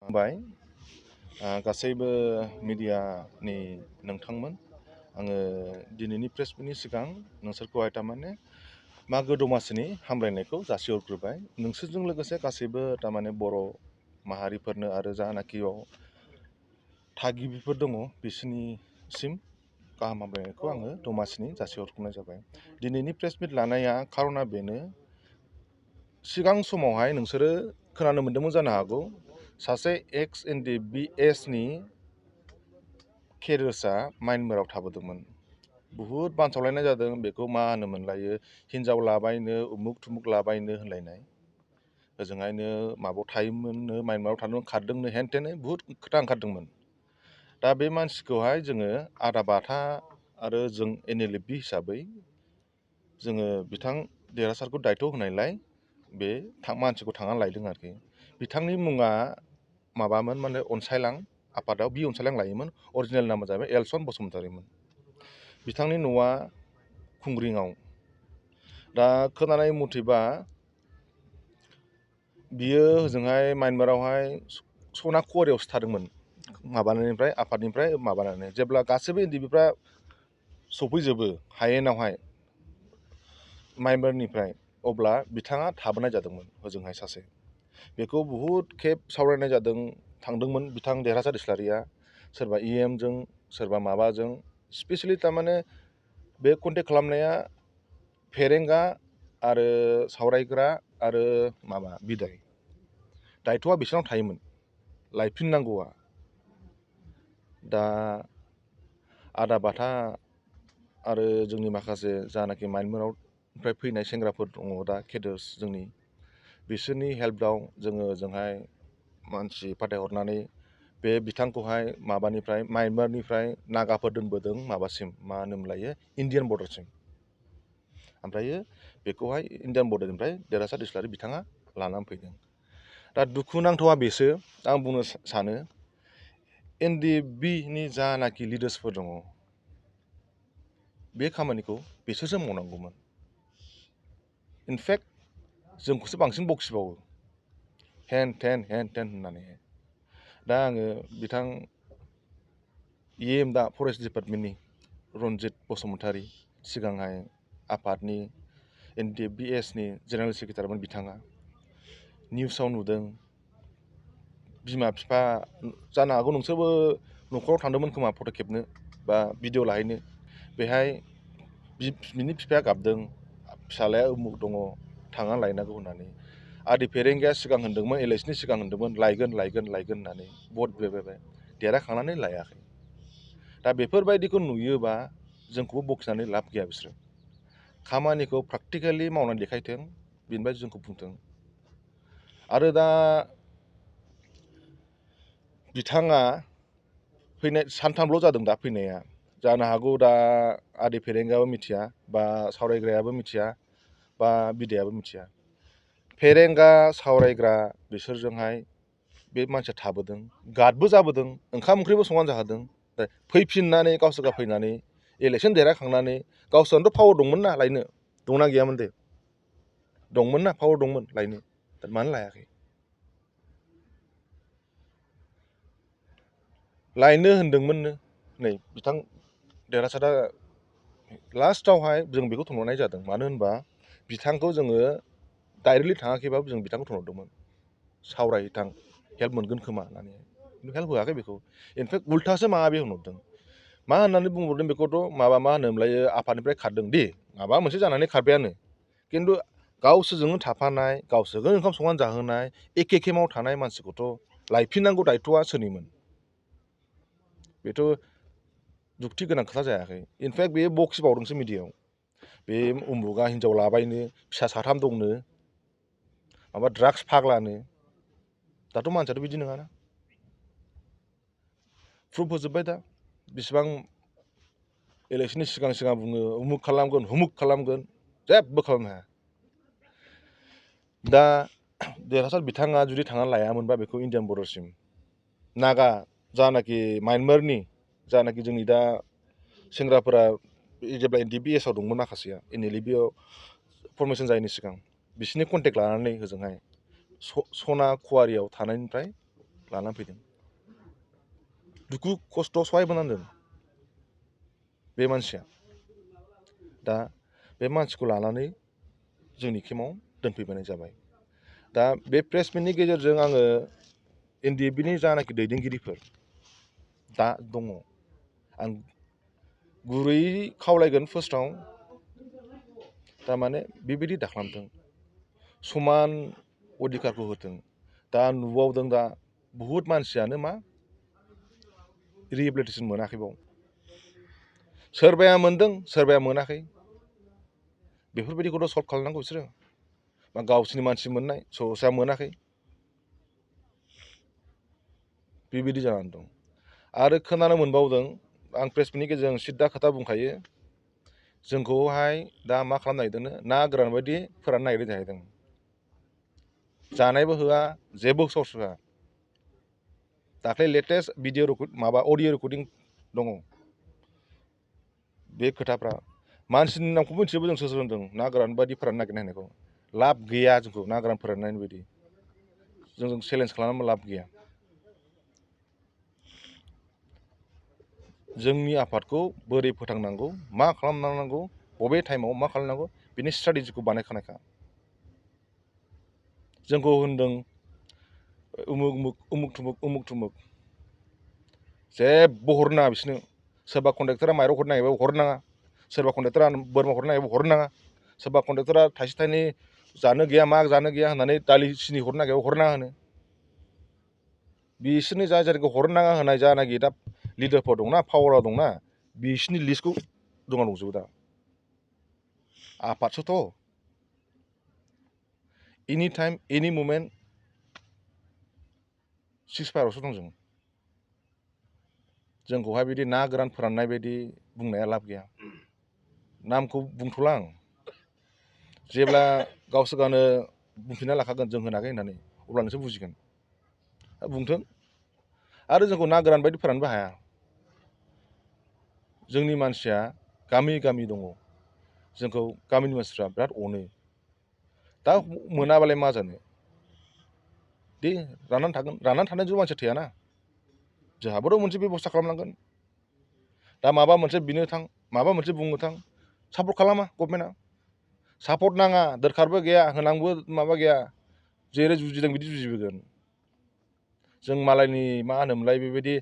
बाय गासैबो मिडियानि नोंथांमोन आङो दिनैनि प्रेस मिटनि सिगां नोंसोरखौहाय थारमाने मागो दमासिनि हामलायनायखौ जासिहरग्रोबाय नोंसोरजों लोगोसे गासैबो थारमाने बर' माहारिफोरनो आरो जानाखि थागिबिफोर दङ बिसोरनिसिम गाहाम हामलायनायखौ आङो दमासिनि जासिहरग्रोनाय जाबाय। दिनैनि प्रेस मिट लानाया खार'ना बेनो, सिगां समावहाय नोंसोरो खोनानो मोन्दोंमोन जानो हागौ सासे एक्स NDBSनि केरियार्सआ माइनमाराव थाबोदोंमोन। बुहुद बानसावलायनाय जादों, बेखौ मा होनोमोनलायो हिन्जाव लाबायनो उमुक थुमुक लाबायनो होनलायनाय। ओजोंहायनो माबायाव थायोमोननो, माइनमाराव थानो खारदोंनो, हेन थेन बुहुद खोथा ओंखारदोंमोन। दा बे मानसिखौहाय जोङो आदा बाथा आरो जों NLFB हिसाबै जोङो बिथां देरहासारखौ दायथ' होनायलाय बे मानसिखौ थांनानै लायदों आरोखि। बिथांनि मुङा माबामोन माने अनसायलां, आफादाव बि अनसायलां लायोमोन। अरिजिनेल नामा जाहैबाय एलसन बसुमतारीमोन। बिथांनि न'आ खुंग्रिङाव। दा खोनानाय मथेबा बियो ओजोंहाय माइनमारावहाय सना कुवारियावसो थादोंमोन, माबानायनिफ्राय आफादनिफ्राय माबानानै। जेब्ला गासैबो NDBफ्रा सफैजोबो हायेनावहाय माइनमारनिफ्राय, अब्ला बिथाङा थाबोनाय जादोंमोन ओजोंहाय सासे। बेखौ बुहुद खेब सावरायनाय जादों, थांदोंमोन बिथां देरहासार इस्लारिया, सोरबा EMजों सोरबा माबाजों। स्पेसियेलि थारमाने बे कन्टेक्ट खालामनाया फेरेंगा आरो सावरायग्रा आरो माबा बिदाय, दायथ'आ बिसोरनाव थायोमोन लायफिननांगौआ। दा आदा बाथा आरो जोंनि माखासे जानाखि माइनमारावनिफ्राय फैनाय सेंग्राफोर दङ दा केडार्स जोंनि, बिसोरनि हेल्पआव जोङो ओजोंहाय मानसि फाथायहरनानै बे बिथांखौहाय माबानिफ्राय माइनमारनिफ्राय नागाफोर दोनबोदों माबासिम, मा होनोमोनलायो इण्डियान बर्डारसिम। ओमफ्रायो बेखौहाय इण्डियान बर्डारनिफ्राय देरहासार इस्लारि बिथाङा लानानै फैदों। दा दुखुनांथावा बेसो, आं बुंनो सानो NDBनि जानाखि लिडार्सफोर दङ बे खामानिखौ बिसोरसो मावनांगौमोन। इनफेक्ट जोंखौसो बांसिन बखिबावो हेन थेन होननानै। दा आङो बिथां EM दा फरेस्ट डिपार्टमेन्टनि रनजित बसुमतारी, सिगांहाय आफादनि NDBSनि जेनेरेल सेक्रेटारिमोन बिथाङा, निउसाव नुदों। बिमा बिफा जानो हागौ नोंसोरबो न'खराव थांदोंमोन खोमा फट' खेबनो बा भिडिअ लाहैनो। बेहाय बिनि बिफाया गाबदों, फिसालाया उमुक दङ थांना लायनांगौ होननानै। आदि फेरेंगाया सिगां होनदोंमोन, इलेक्सननि सिगां होनदोंमोन लायगोन होननानै, भट बिबाय, देरहाखांनानै लायाखै। दा बेफोरबायदिखौ नुयोबा जोंखौबो बखिनानै लाब गैया। बिसोरो खामानिखौ प्रेक्टिकेलि मावनानै देखायथों, बेनिफ्राय जोंखौ बुंथों। आरो दा बिथाङा फैनाय सानथामल' जादों दा फैनाया, जानो हागौ दा आदि फेरेंगायाबो मिथिया बा सावरायग्रायाबो मिथिया बा बिदायाबो मिथिया। फेरेंगा सावरायग्रा बिसोरजोंहाय बे मानसिया थाबोदों, गार्डबो जाबोदों, ओंखाम ओंख्रिबो संनानै जाहोदों। फैफिननानै गावसोर फैनानै इलेक्सन देरहाखांनानै गावसोरनोथ' पावार दंमोन ना लायनो, दंना गैयामोन दे, दंमोन ना पावार दंमोन लायनो, मानो लायाखै? लायनो होनदोंमोननो। नै बिथां देरहासारा लास्टावहाय जों बेखौ थुनहरनाय जादों, मानो होनबा बिथांखौ जोङो डाइरेक्टलि थाङाखैबाबो जों बिथांखौ थुनहरदोंमोन, सावरायहैथां हेल्प मोनगोन खोमा होननानै। हेल्प होआखै बेखौ, इनफेक्ट उल्थासो माबा बे होनहरदों। मा होननानै बुंहरदों बेखौथ' माबा मा होनोमोनलायो आफादनिफ्राय खारदों दे, माबा मोनसे जानानै खारबायानो, खिन्थु गावसोरजोंनो थाफानाय, गावसोरजों ओंखाम संनानै जाहोनाय, एखे केमाव थानाय मानसिखौथ' लायफिननांगौ दायथ'आ सोरनिमोन? बेथ' जुक्ति गोनां खोथा जायाखै। इनफेक्ट बे बखिबावदोंसो मिडियायाव, बे उमुगा हिन्जाव लाबायनो, फिसा 3 दंनो, माबा ड्राग्स फाग्लानो। दाथ' मानसियाथ' बिदि नङाना। प्रुफ होजोब्बाय दा, बेसेबां इलेक्सननि सिगां बुङो उमुक खालामगोन हुमुक खालामगोन, जेबो खालामनो हाया। दा देरहासार बिथाङा जुदि थांनानै लायामोनबा बेखौ इण्डियान बर्डारसिम, नागा जानाखि माइनमारनि जानाखि जोंनि दा सेंग्राफोरा जेब्ला NDBSआव दंमोन माखासेया, NLFBआव फरमेसन जायैनि सिगां बिसोरनि कन्टेक्ट लानानै ओजोंहाय सना कुवारियाव थानायनिफ्राय लानानै फैदों दुखु खस्थ' सहायबोनांदों बे मानसिया दा बे मानसिखौ लानानै जोंनि केम्पआव दोनफैबाय जाबाय दा बे प्रेस मिटनि गेजेरजों आङो एनडिएफबिनि जानाखि दैदेनगिरिफोर दा दङ आं गुरैयै खावलायगोन फार्स्टआव थारमाने बेबायदि दाखालामथों समान अधिकारखौ होथों दा नुबावदों दा बुहुत मानसियानो मा रिहेबिलिटेसन मोनाखैबाव सोरबाया मोनदों सोरबाया मोनाखै बेफोरबायदिखौथ' सल्भ खालामनांगौ बिसोरो मा गावसोरनि मानसि मोननाय सोरबा मोनाखै बेबायदि जानानै दं आरो खोनानो मोनबावदों आं प्रेस मिटनि गेजेरजों सिद्दा खोथा बुंखायो जोंखौहाय दा मा खालामनो नागिरदोंनो ना गोरान बायदि फोराननो नागिरदों जाहैदों जानायबो होआ जेबो सर्स होआ दाख्लै लेटेस्ट भिडिअ माबा अडिअ रेकर्डिं दङ बे खोथाफ्रा मानसिनि नामखौ मिथिजोबो जों सोर होनदों ना गोरान बायदि फोराननो नागिरनायखौ लाब गैया जोंखौ ना गोरान फोराननायनि बायदि जों चेलेन्ज खालामनो लाब गैया जोंनि आफादखौ बोरै फोथांनांगौ मा खालामनांगौ बबे टाइमाव मा खालामनांगौ बिनि स्ट्रेटेजिखौ बानायखानायखा जोंखौ होनदों उमुक उमुक थुमुक जेबो हरनो नाङा बिसोरनो सोरबा कन्ट्रेक्टरा माइरं हरनो नागिरबाबो हरनो नाङा सोरबा कन्ट्रेक्टरा बोरमा हरनो नागिरबाबो हरनो नाङा सोरबा कन्ट्रेक्टरा थाइसे थाइनै जानो गैया मा जानो गैया होननानै दालि सिनि हरनो नागिरबाबो हरनो नाङा होनो बिसोरनि जा जायगाखौ हरनो नाङा होनाय जानाखि दा लिडारफोर दंना पावाराव दंना बिसोरनि लिस्टखौ दंना दंजोबो दा आफादसोथ' एनि टाइम एनि मुमेन्ट सिक्स फायारावसो दं जों जोंखौहाय बिदि ना गोरान फोराननाय बायदि बुंनाया लाब गैया नामखौ बुंथ'ला आं जेब्ला गावसोर गावनो बुंफिनना लाखागोन जों होनाखै होननानै अब्ला नोंसोर बुजिगोन बुंथों आरो जोंखौ ना गोरान बायदि फोराननोबो हाया जोंनि मानसिया गामि गामि दङ जोंखौ गामिनि मानसिफ्रा बिराद अनो दा मोनाबालाय मा जानो दे राननानै थागोन राननानै थानायजों मानसिया थैयाना जोंहाबोथ' मोनसे बेब'स्था खालामनांगोन दा माबा मोनसे बिनो थां माबा मोनसे बुंनो थां सापर्ट खालामा गभर्नमेन्टआ सापर्ट नाङा दोरखारबो गैया होनांगौ माबा गैया जेरै जुजिदों बिदि जुजिबोगोन जों मालायनि मा होनोमोनलाय बेबायदि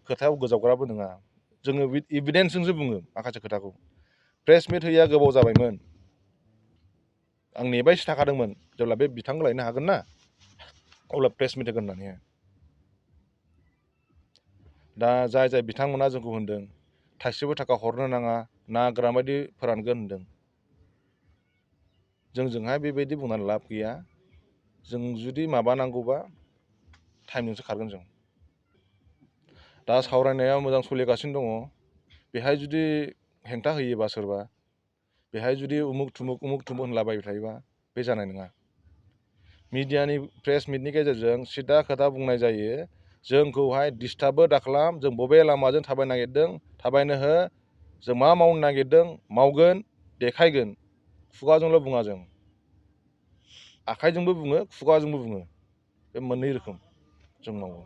खोथायाव गोजावग्राबो नङा जोङो इभिडेन्सजोंसो बुङो माखासे खोथाखौ प्रेस मिट होयैया गोबाव जाबायमोन आं नेबायसो थाखादोंमोन जेब्ला बे बिथांखौ लायनो हागोन ना अब्ला प्रेस मिट होगोन होननानै दा जाय जाय बिथांमोना जोंखौ होनदों थाइसेबो थाखा हरनो नाङा ना गोरान बायदि फोरानगोन होनदों जोंजोंहाय बेबायदि बुंनानै लाब गैया जों जुदि माबानांगौबा टाइमजोंसो खारगोन जों दा सावरायनाया मोजां सोलिगासिनो दङ बेहाय जुदि हेंथा होयोबा सोरबा बेहाय जुदि उमुक थुमुक होनलाबाय थायोबा बे जानाय नङा मिडियानि प्रेस मिटनि गेजेरजों सिदा खोथा बुंनाय जायो जोंखौहाय डिस्टार्बबो दाखालाम जों बबे लामाजों थाबायनो नागिरदों थाबायनो हो जों मा मावनो नागिरदों मावगोन देखायगोन खुगाजोंल' बुङा जों आखाइजोंबो बुङो खुगाजोंबो बुङो बे मोननै रोखोम जों मावो